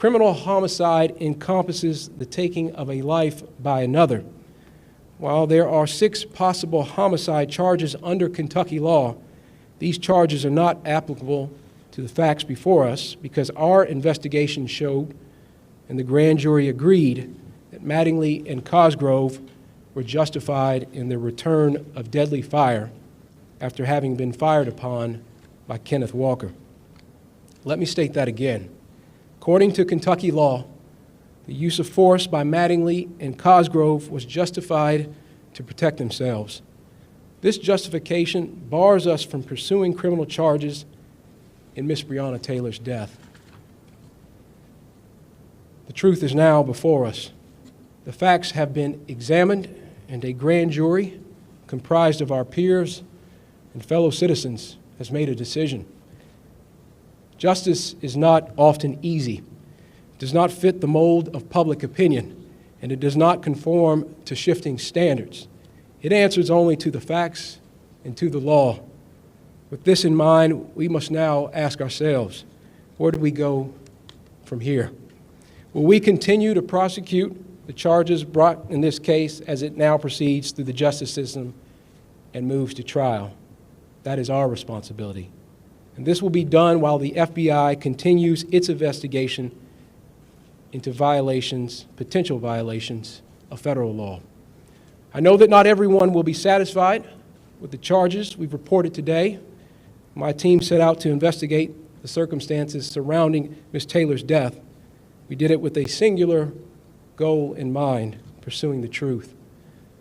Criminal homicide encompasses the taking of a life by another. While there are 6 possible homicide charges under Kentucky law, these charges are not applicable to the facts before us because our investigation showed, and the grand jury agreed, that Mattingly and Cosgrove were justified in the return of deadly fire after having been fired upon by Kenneth Walker. Let me state that again. According to Kentucky law, the use of force by Mattingly and Cosgrove was justified to protect themselves. This justification bars us from pursuing criminal charges in Miss Breonna Taylor's death. The truth is now before us. The facts have been examined, and a grand jury comprised of our peers and fellow citizens has made a decision. Justice is not often easy. It does not fit the mold of public opinion, and it does not conform to shifting standards. It answers only to the facts and to the law. With this in mind, we must now ask ourselves, where do we go from here? Will we continue to prosecute the charges brought in this case as it now proceeds through the justice system and moves to trial? That is our responsibility. And this will be done while the FBI continues its investigation into potential violations of federal law. I know that not everyone will be satisfied with the charges we've reported today. My team set out to investigate the circumstances surrounding Ms. Taylor's death. We did it with a singular goal in mind, pursuing the truth.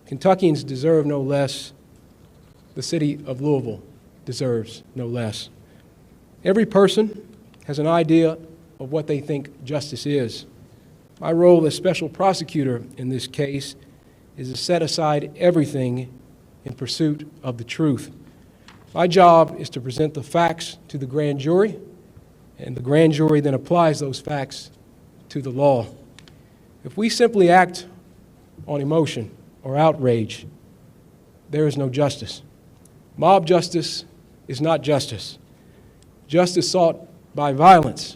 Kentuckians deserve no less. The city of Louisville deserves no less. Every person has an idea of what they think justice is. My role as special prosecutor in this case is to set aside everything in pursuit of the truth. My job is to present the facts to the grand jury, and the grand jury then applies those facts to the law. If we simply act on emotion or outrage, there is no justice. Mob justice is not justice. Justice sought by violence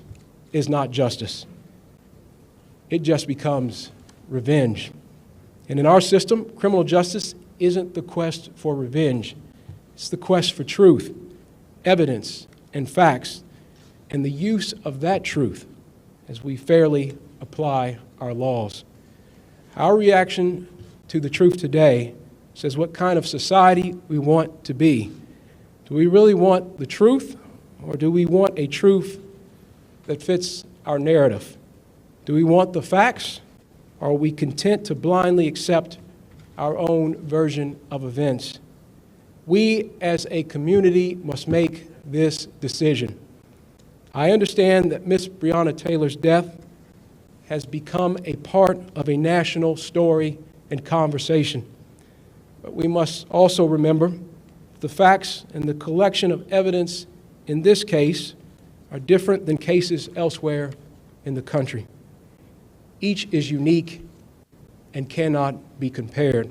is not justice. It just becomes revenge. And in our system, criminal justice isn't the quest for revenge. It's the quest for truth, evidence, and facts, and the use of that truth as we fairly apply our laws. Our reaction to the truth today says what kind of society we want to be. Do we really want the truth, or do we want a truth that fits our narrative? Do we want the facts, or are we content to blindly accept our own version of events? We as a community must make this decision. I understand that Miss Breonna Taylor's death has become a part of a national story and conversation. But we must also remember the facts and the collection of evidence in this case are different than cases elsewhere in the country. Each is unique and cannot be compared.